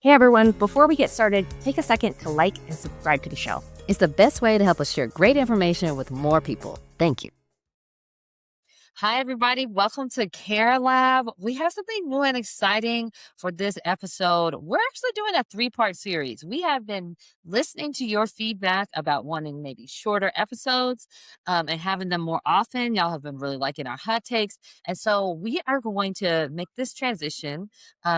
Hey everyone, before we get started, take a second to like and subscribe to the show. It's the best way to help us share great information with more people. Thank you. Hi, everybody. Welcome to CareLab. We have something new and exciting for this episode. We're actually doing a three-part series. We have been listening to your feedback about wanting maybe shorter episodes and having them more often. Y'all have been really liking our hot takes. And so we are going to make this transition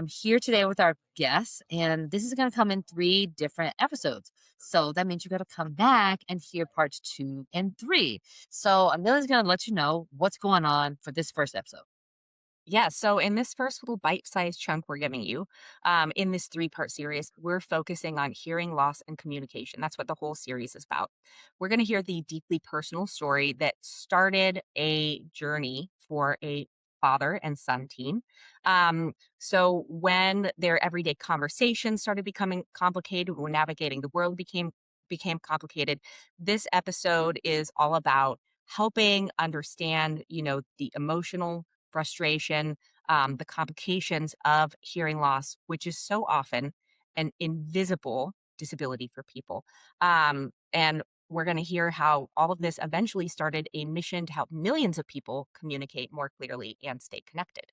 here today with our guests. And this is going to come in 3 different episodes. So that means you got to come back and hear parts 2 and 3. So Amelia's going to let you know what's going on for this first episode. Yeah, so in this first little bite-sized chunk we're giving you, in this 3-part series, we're focusing on hearing loss and communication. That's what the whole series is about. We're going to hear the deeply personal story that started a journey for a father and son team. So when their everyday conversations started becoming complicated, when navigating the world became complicated, this episode is all about helping understand, the emotional frustration, the complications of hearing loss, which is so often an invisible disability for people. And we're going to hear how all of this eventually started a mission to help millions of people communicate more clearly and stay connected.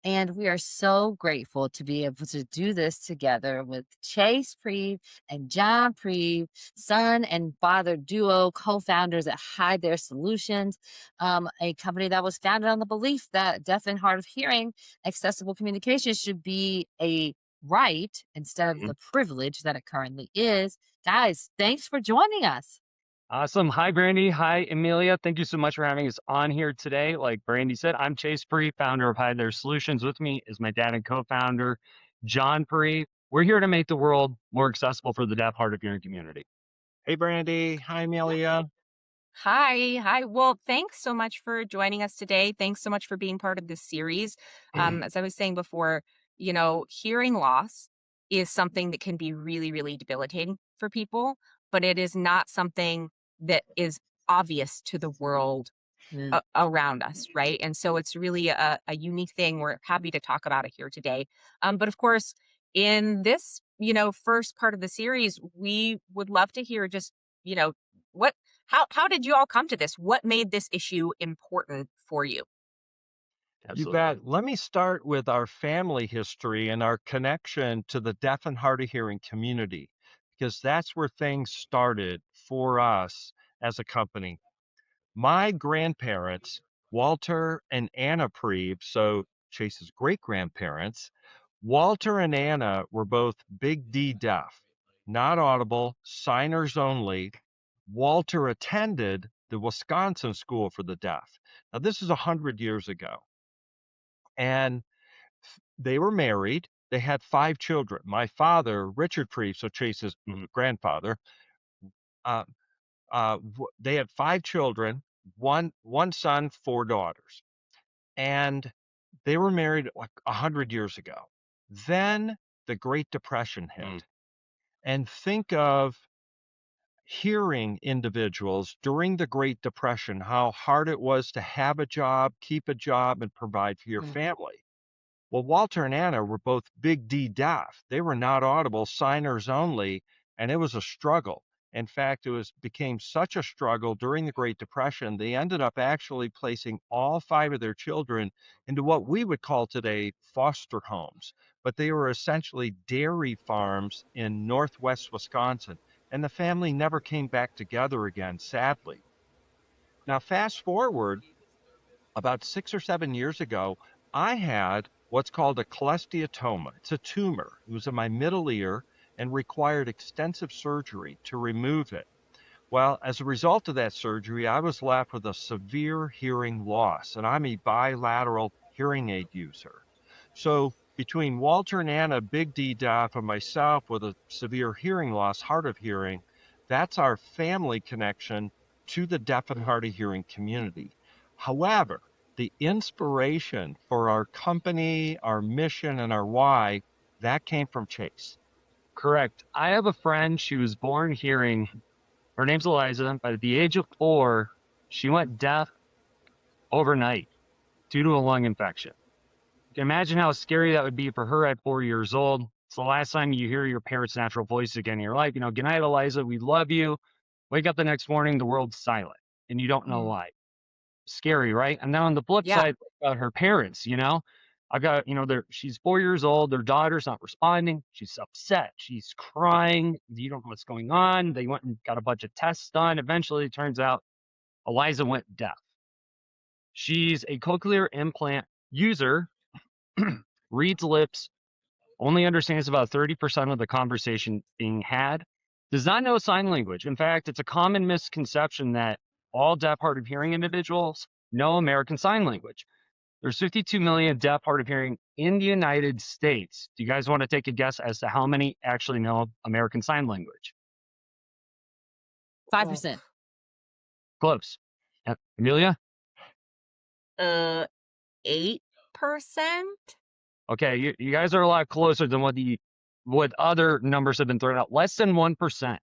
And we are so grateful to be able to do this together with Chase Prieve and John Prieve, son and father duo, co-founders at Hide Their Solutions, a company that was founded on the belief that deaf and hard of hearing accessible communication should be a right instead of the privilege that it currently is. Guys, thanks for joining us. Awesome. Hi, Brandy. Hi, Amelia. Thank you so much for having us on here today. Like Brandy said, I'm Chase Prieve, founder of Hide Their Solutions. With me is my dad and co-founder, John Prieve. We're here to make the world more accessible for the deaf, hard of hearing community. Hey, Brandy. Hi, Amelia. Hi, hi. Well, thanks so much for joining us today. Thanks so much for being part of this series. As I was saying before, hearing loss is something that can be really, really debilitating for people, but it is not something that is obvious to the world around us, right? And so it's really a unique thing. We're happy to talk about it here today. But of course, in this, first part of the series, we would love to hear just, what how did you all come to this? What made this issue important for you? You bet. Let me start with our family history and our connection to the deaf and hard of hearing community, because that's where things started for us as a company. My grandparents, Walter and Anna Prieve, so Chase's great grandparents, Walter and Anna were both big D deaf, not audible, signers only. Walter attended the Wisconsin School for the Deaf. Now, this is 100 years ago. And they were married. They had 5 children. My father, Richard Prieve, so Chase's grandfather, uh, they had 5 children, one son, 4 daughters. And they were married like 100 years ago. Then the Great Depression hit. And think of hearing individuals during the Great Depression, how hard it was to have a job, keep a job, and provide for your family. Well, Walter and Anna were both big D deaf. They were not audible, signers only, and it was a struggle. In fact, became such a struggle during the Great Depression, they ended up actually placing all 5 of their children into what we would call today foster homes. But they were essentially dairy farms in northwest Wisconsin, and the family never came back together again, sadly. Now, fast forward about 6 or 7 years ago, I had what's called a cholesteatoma. It's a tumor. It was in my middle ear and required extensive surgery to remove it. Well, as a result of that surgery, I was left with a severe hearing loss, and I'm a bilateral hearing aid user. So between Walter and Anna, big D deaf, and myself with a severe hearing loss, hard of hearing, that's our family connection to the deaf and hard of hearing community. However, the inspiration for our company, our mission, and our why, that came from Chase. Correct. I have a friend, she was born hearing. Her name's Eliza. By the age of 4, she went deaf overnight due to a lung infection. You can imagine how scary that would be for her at 4 years old. It's the last time you hear your parents' natural voice again in your life. Good night, Eliza. We love you. Wake up the next morning, the world's silent, and you don't know why. Scary, right? And then on the flip Yeah. side, her parents, I got, she's 4 years old. Their daughter's not responding. She's upset. She's crying. You don't know what's going on. They went and got a bunch of tests done. Eventually, it turns out Eliza went deaf. She's a cochlear implant user, reads lips, only understands about 30% of the conversation being had, does not know sign language. In fact, it's a common misconception that all deaf, hard of hearing individuals know American Sign Language. There's 52 million deaf, hard of hearing in the United States. Do you guys want to take a guess as to how many actually know American Sign Language? 5%. Close. Amelia? 8%. Okay, you guys are a lot closer than what other numbers have been thrown out. Less than 1%.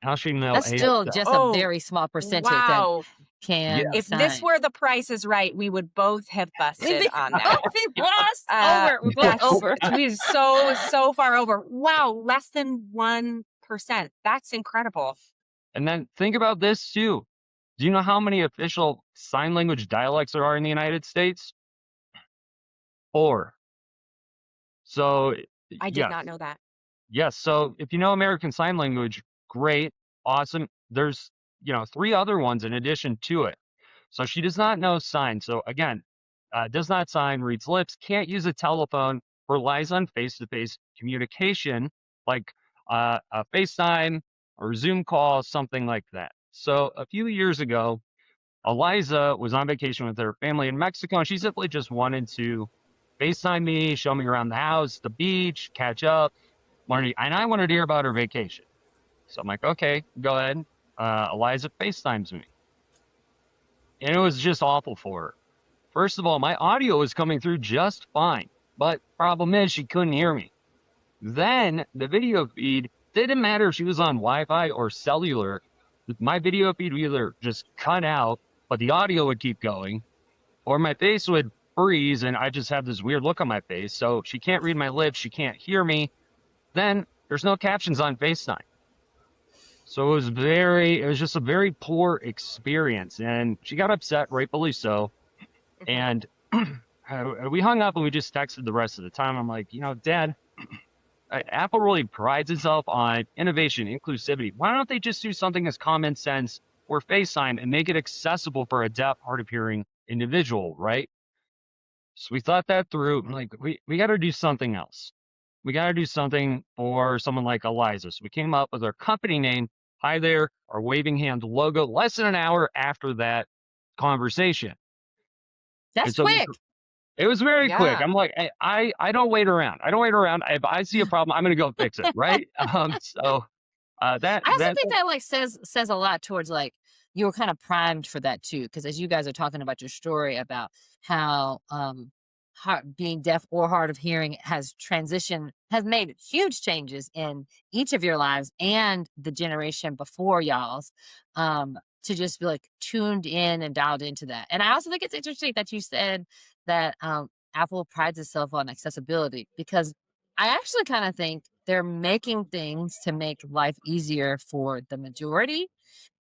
How should you know? That's still just a very small percentage Wow. that can If sign. this were The Price is Right, we would both have busted on that. We lost over. We're both over. We're so far over. Wow, less than 1%. That's incredible. And then think about this too. Do you know how many official sign language dialects there are in the United States? 4. So I did not know that. Yes. So if you know American Sign Language, great, awesome. There's 3 other ones in addition to it. So she does not know sign. So again, does not sign, reads lips, can't use a telephone, relies on face-to-face communication like a FaceTime or Zoom call, something like that. So a few years ago, Eliza was on vacation with her family in Mexico, and she simply just wanted to FaceTime me, show me around the house, the beach, catch up. And I wanted to hear about her vacation. So I'm like, okay, go ahead. Eliza FaceTimes me. And it was just awful for her. First of all, my audio was coming through just fine. But problem is, she couldn't hear me. Then the video feed, didn't matter if she was on Wi-Fi or cellular. My video feed would either just cut out, but the audio would keep going, or my face would freeze and I just have this weird look on my face. So she can't read my lips. She can't hear me. Then there's no captions on FaceTime. So it was just a very poor experience, and she got upset, rightfully so. And we hung up and we just texted the rest of the time. I'm like, Dad, Apple really prides itself on innovation, inclusivity. Why don't they just do something as common sense or FaceTime and make it accessible for a deaf, hard of hearing individual, right? So we thought that through. Like, we got to do something else. We got to do something for someone like Eliza. So we came up with our company name, Hi There, our waving hand logo, less than an hour after that conversation. That's quick. It was very quick. I'm like, I don't wait around. If I see a problem, I'm going to go fix it, right? I also think that says a lot towards you were kind of primed for that too, because as you guys are talking about your story about how being deaf or hard of hearing has made huge changes in each of your lives and the generation before y'all's, to just be tuned in and dialed into that. And I also think it's interesting that you said that Apple prides itself on accessibility, because I actually kind of think they're making things to make life easier for the majority.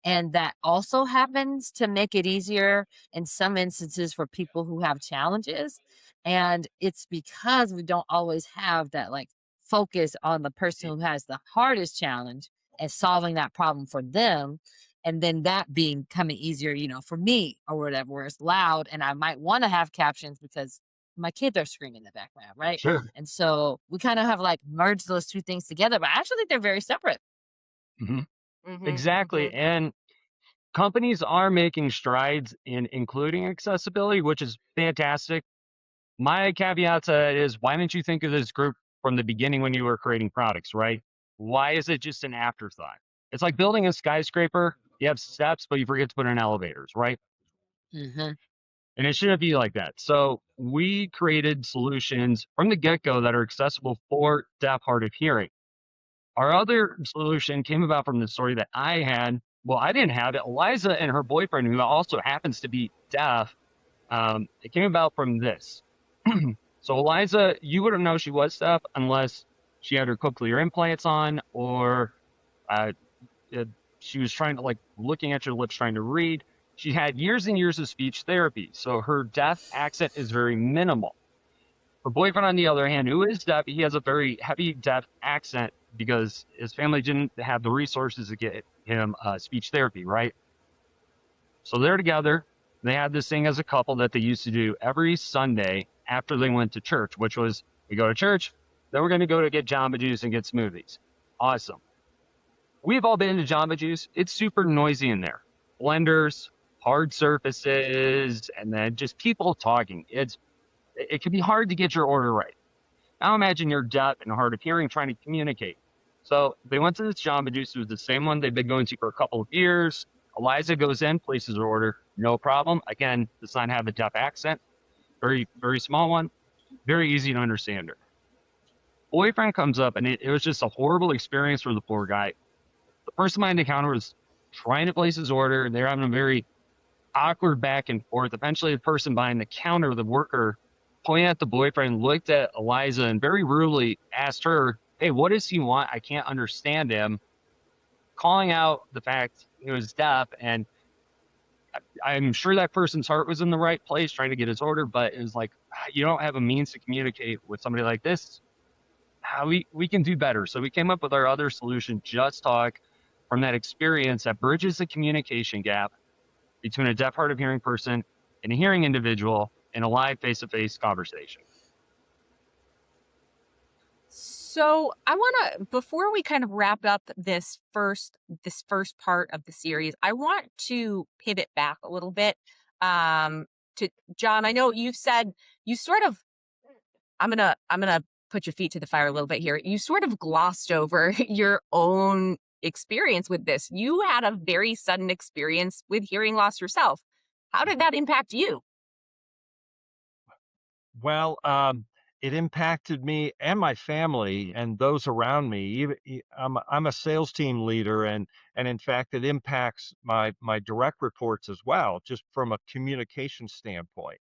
And that also happens to make it easier in some instances for people who have challenges. And it's because we don't always have that focus on the person who has the hardest challenge and solving that problem for them. And then that becoming easier, for me or whatever, where it's loud and I might want to have captions because my kids are screaming in the background, right? Sure. And so we kind of have merged those two things together, but I actually think they're very separate. Mm-hmm. Mm-hmm. Exactly. Mm-hmm. And companies are making strides in including accessibility, which is fantastic. My caveat to that is, why didn't you think of this group from the beginning when you were creating products, right? Why is it just an afterthought? It's like building a skyscraper. You have steps, but you forget to put in elevators, right? Mm-hmm. And it shouldn't be like that. So we created solutions from the get-go that are accessible for deaf, hard of hearing. Our other solution came about from the story that I had. Well, I didn't have it. Eliza and her boyfriend, who also happens to be deaf, it came about from this. So Eliza, you wouldn't know she was deaf unless she had her cochlear implants on, or uh, uh, she was trying to like looking at your lips, trying to read. She had years and years of speech therapy, so her deaf accent is very minimal. Her boyfriend, on the other hand, who is deaf, he has a very heavy deaf accent because his family didn't have the resources to get him speech therapy, right? So they're together. They had this thing as a couple that they used to do every Sunday after they went to church, which was we go to church, then we're going to go to get Jamba Juice and get smoothies. Awesome. We've all been to Jamba Juice. It's super noisy in there. Blenders, hard surfaces, and then just people talking. It can be hard to get your order right. Now imagine you're deaf and hard of hearing trying to communicate. So they went to this Jamba Juice. It was the same one they've been going to for a couple of years. Eliza goes in, places her order, no problem. Again, does not have a deaf accent. Very, very small one. Very easy to understand her. Boyfriend comes up, and it was just a horrible experience for the poor guy. The person behind the counter was trying to place his order, and they're having a very awkward back and forth. Eventually, the person behind the counter, the worker, pointed at the boyfriend, looked at Eliza, and very rudely asked her, "Hey, what does he want? I can't understand him." Calling out the fact he was deaf, and I'm sure that person's heart was in the right place trying to get his order, but it was like, you don't have a means to communicate with somebody like this. We can do better. So we came up with our other solution, Just Talk, from that experience that bridges the communication gap between a deaf hard of hearing person and a hearing individual in a live face-to-face conversation. So I want to, before we kind of wrap up this first part of the series, I want to pivot back a little bit to John. I know you've said you sort of, I'm gonna put your feet to the fire a little bit here. You sort of glossed over your own experience with this. You had a very sudden experience with hearing loss yourself. How did that impact you? Well, it impacted me and my family and those around me. I'm a sales team leader, and in fact, it impacts my direct reports as well, just from a communication standpoint.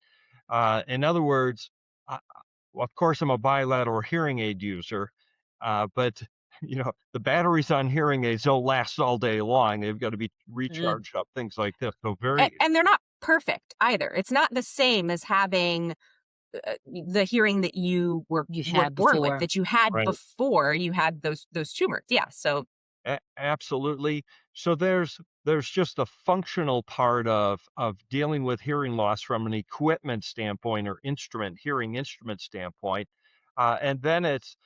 In other words, well, of course, I'm a bilateral hearing aid user, but the batteries on hearing aids don't last all day long. They've got to be recharged up, things like this. So And they're not perfect either. It's not the same as having the hearing that you were had born with, before. that you had Right. before you had those tumors. Yeah. So Absolutely. So there's just the functional part of dealing with hearing loss from an equipment standpoint or hearing instrument standpoint, and then it's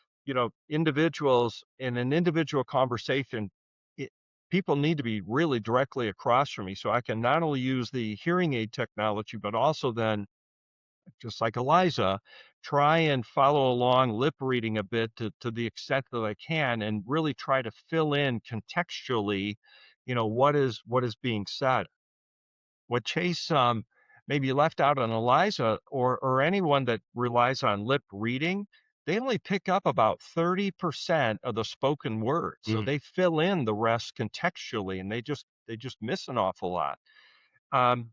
individuals in an individual conversation. It, People need to be really directly across from me, so I can not only use the hearing aid technology, but also then, just like Eliza, try and follow along, lip reading a bit to the extent that I can, and really try to fill in contextually, what is being said. What Chase maybe left out on Eliza or anyone that relies on lip reading, they only pick up about 30% of the spoken words. So Mm. they fill in the rest contextually, and they just miss an awful lot. Um,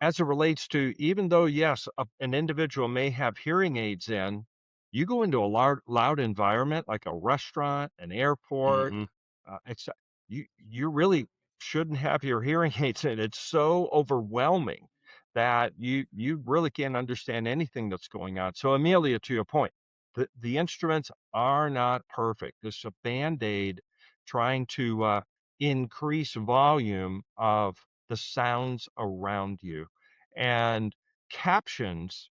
as it relates to, even though, yes, an individual may have hearing aids in, you go into a loud environment like a restaurant, an airport, Mm-hmm. it's, you really shouldn't have your hearing aids in. It's so overwhelming that you really can't understand anything that's going on. So Amelia, to your point, the instruments are not perfect. It's a band-aid trying to increase volume of the sounds around you. And captions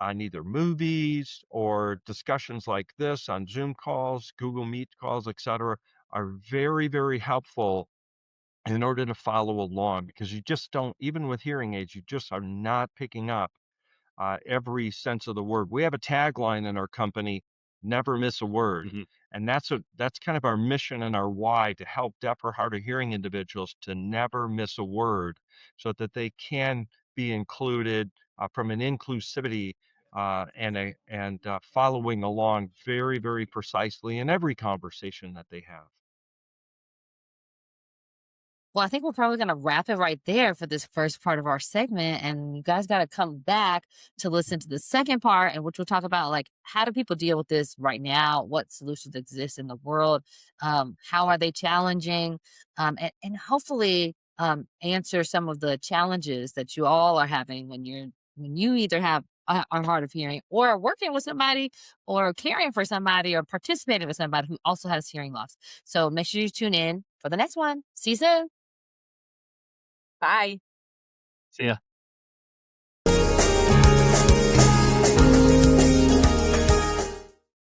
on either movies or discussions like this on Zoom calls, Google Meet calls, etc., are very, very helpful in order to follow along, because you just don't, even with hearing aids, you just are not picking up every sense of the word. We have a tagline in our company, never miss a word. Mm-hmm. And that's kind of our mission and our why, to help deaf or hard of hearing individuals to never miss a word so that they can be included from an inclusivity and following along very, very precisely in every conversation that they have. Well, I think we're probably going to wrap it right there for this first part of our segment. And you guys got to come back to listen to the second part, in which we'll talk about like how do people deal with this right now? What solutions exist in the world? How are they challenging? And hopefully answer some of the challenges that you all are having when you either have are hard of hearing or are working with somebody or caring for somebody or participating with somebody who also has hearing loss. So make sure you tune in for the next one. See you soon. Bye. See ya.